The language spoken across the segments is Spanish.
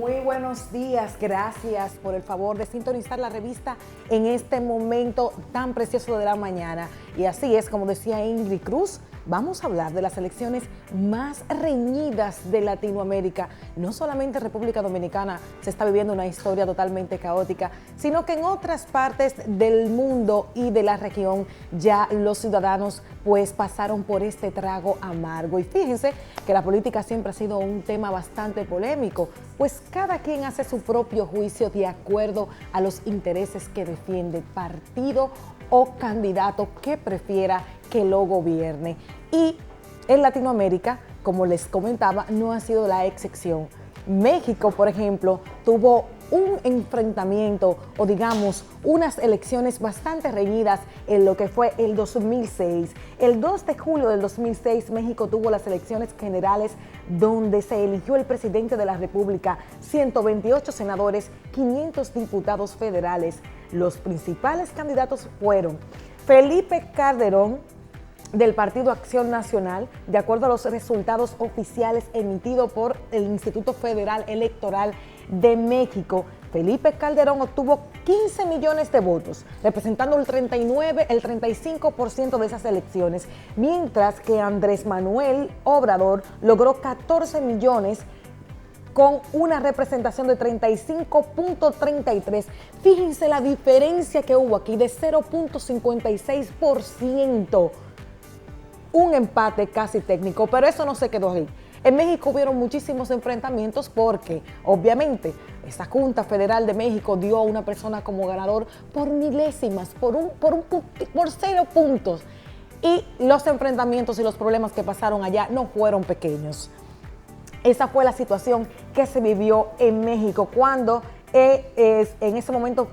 Muy buenos días, gracias por el favor de sintonizar la revista en este momento tan precioso de la mañana. Y así es, como decía Ingrid Cruz, vamos a hablar de las elecciones más reñidas de Latinoamérica. No solamente en República Dominicana se está viviendo una historia totalmente caótica, sino que en otras partes del mundo y de la región ya los ciudadanos pues pasaron por este trago amargo. Y fíjense que la política siempre ha sido un tema bastante polémico, pues cada quien hace su propio juicio de acuerdo a los intereses que defiende, partido o candidato que prefiera que lo gobierne. Y en Latinoamérica, como les comentaba, no ha sido la excepción. México, por ejemplo, tuvo un enfrentamiento o digamos unas elecciones bastante reñidas en lo que fue el 2006. El 2 de julio del 2006 México tuvo las elecciones generales donde se eligió el presidente de la República, 128 senadores, 500 diputados federales. Los principales candidatos fueron Felipe Calderón, del Partido Acción Nacional, de acuerdo a los resultados oficiales emitidos por el Instituto Federal Electoral de México. Felipe Calderón obtuvo 15 millones de votos, representando el 35% de esas elecciones, mientras que Andrés Manuel Obrador logró 14 millones con una representación de 35.33. Fíjense la diferencia que hubo aquí de 0.56%. Un empate casi técnico, pero eso no se quedó ahí. En México hubieron muchísimos enfrentamientos porque, obviamente, esa Junta Federal de México dio a una persona como ganador por milésimas, por 0 puntos. Y los enfrentamientos y los problemas que pasaron allá no fueron pequeños. Esa fue la situación que se vivió en México cuando en ese momento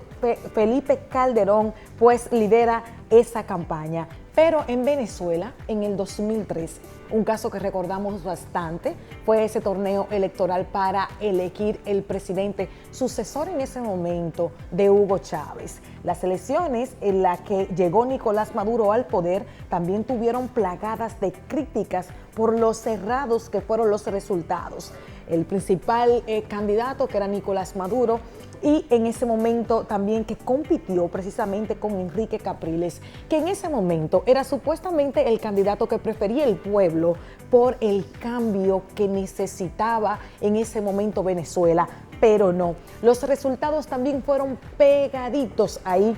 Felipe Calderón pues lidera esa campaña. Pero en Venezuela, en el 2013, un caso que recordamos bastante, fue ese torneo electoral para elegir el presidente sucesor en ese momento de Hugo Chávez. Las elecciones en las que llegó Nicolás Maduro al poder también tuvieron plagadas de críticas por lo cerrados que fueron los resultados. El principal candidato, que era Nicolás Maduro, y en ese momento también que compitió precisamente con Enrique Capriles, que en ese momento era supuestamente el candidato que prefería el pueblo por el cambio que necesitaba en ese momento Venezuela, pero no. Los resultados también fueron pegaditos ahí.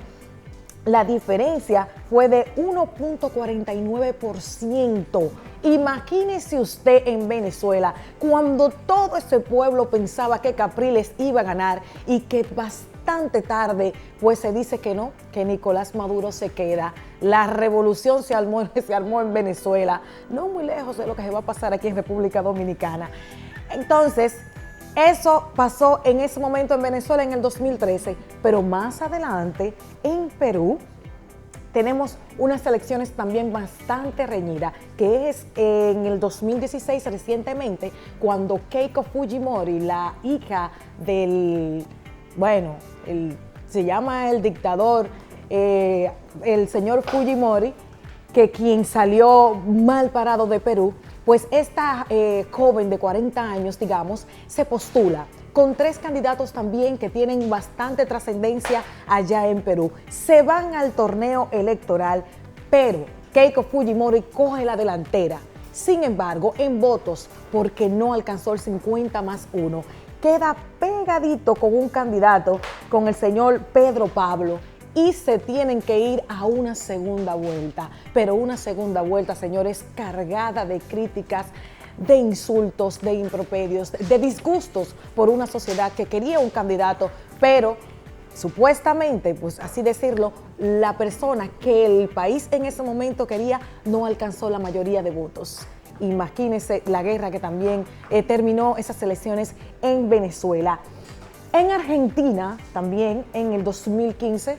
La diferencia fue de 1.49%. Imagínese usted en Venezuela, cuando todo ese pueblo pensaba que Capriles iba a ganar y que bastante tarde, pues se dice que no, que Nicolás Maduro se queda. La revolución se armó en Venezuela, no muy lejos de lo que se va a pasar aquí en República Dominicana. Entonces, eso pasó en ese momento en Venezuela en el 2013, pero más adelante en Perú tenemos unas elecciones también bastante reñidas, que es en el 2016 recientemente, cuando Keiko Fujimori, la hija del, se llama el dictador, el señor Fujimori, que quien salió mal parado de Perú, pues esta joven de 40 años, digamos, se postula con 3 candidatos también que tienen bastante trascendencia allá en Perú. Se van al torneo electoral, pero Keiko Fujimori coge la delantera. Sin embargo, en votos, porque no alcanzó el 50+1, queda pegadito con un candidato, con el señor Pedro Pablo, y se tienen que ir a una segunda vuelta. Pero una segunda vuelta, señores, cargada de críticas, de insultos, de improperios, de disgustos por una sociedad que quería un candidato, pero supuestamente, pues así decirlo, la persona que el país en ese momento quería no alcanzó la mayoría de votos. Imagínense la guerra que también terminó esas elecciones en Venezuela. En Argentina, también en el 2015,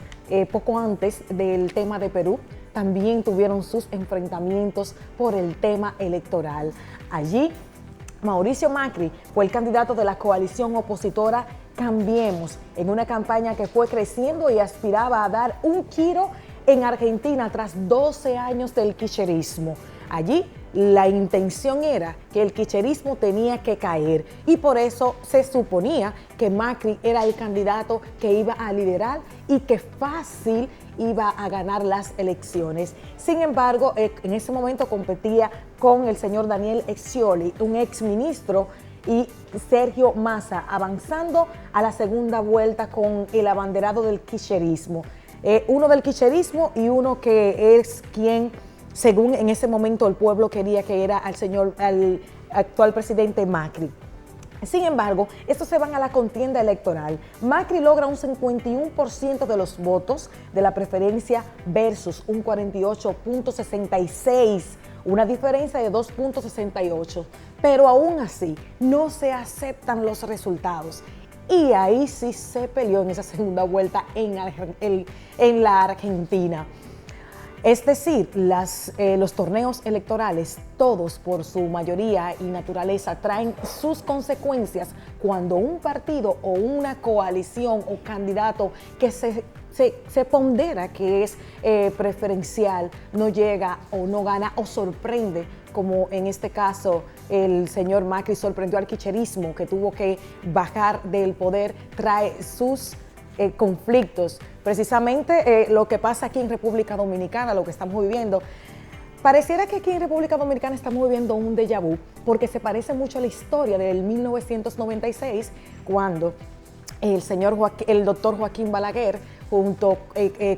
poco antes del tema de Perú, también tuvieron sus enfrentamientos por el tema electoral. Allí, Mauricio Macri fue el candidato de la coalición opositora Cambiemos, en una campaña que fue creciendo y aspiraba a dar un giro en Argentina tras 12 años del kirchnerismo. Allí la intención era que el kirchnerismo tenía que caer y por eso se suponía que Macri era el candidato que iba a liderar y que fácil iba a ganar las elecciones. Sin embargo, en ese momento competía con el señor Daniel Scioli, un exministro, y Sergio Massa, avanzando a la segunda vuelta con el abanderado del kirchnerismo. Uno del kirchnerismo y uno que es quien, según en ese momento el pueblo quería, que era al actual presidente Macri. Sin embargo, estos se van a la contienda electoral. Macri logra un 51% de los votos de la preferencia versus un 48.66%, una diferencia de 2.68%. Pero aún así, no se aceptan los resultados. Y ahí sí se peleó en esa segunda vuelta en la Argentina. Es decir, los torneos electorales, todos por su mayoría y naturaleza, traen sus consecuencias cuando un partido o una coalición o candidato que se pondera que es preferencial no llega o no gana o sorprende, como en este caso el señor Macri sorprendió al kirchnerismo, que tuvo que bajar del poder, trae sus conflictos. Precisamente lo que pasa aquí en República Dominicana, lo que estamos viviendo, pareciera que aquí en República Dominicana estamos viviendo un déjà vu, porque se parece mucho a la historia del 1996, cuando el doctor Joaquín Balaguer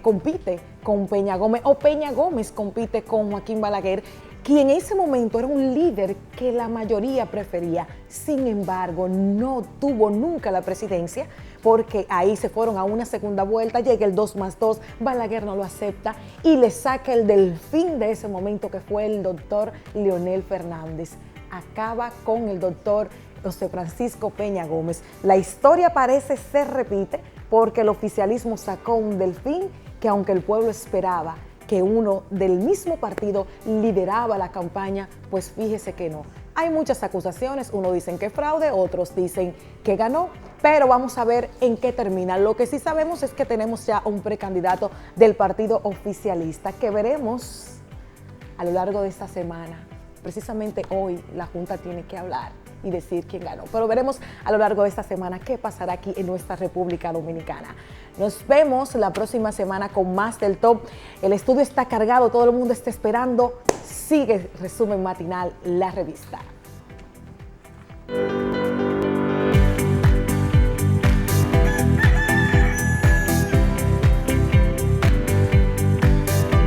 compite con Peña Gómez, o Peña Gómez compite con Joaquín Balaguer, quien en ese momento era un líder que la mayoría prefería. Sin embargo, no tuvo nunca la presidencia, porque ahí se fueron a una segunda vuelta, llega el 2+2, Balaguer no lo acepta y le saca el delfín de ese momento, que fue el doctor Leonel Fernández. Acaba con el doctor José Francisco Peña Gómez. La historia parece se repite, porque el oficialismo sacó un delfín que, aunque el pueblo esperaba que uno del mismo partido lideraba la campaña, pues fíjese que no. Hay muchas acusaciones, unos dicen que fraude, otros dicen que ganó, pero vamos a ver en qué termina. Lo que sí sabemos es que tenemos ya un precandidato del partido oficialista, que veremos a lo largo de esta semana. Precisamente hoy la Junta tiene que hablar y decir quién ganó, pero veremos a lo largo de esta semana qué pasará aquí en nuestra República Dominicana. Nos vemos la próxima semana con más del Top. El estudio está cargado, todo el mundo está esperando. Sigue Resumen Matinal, la revista.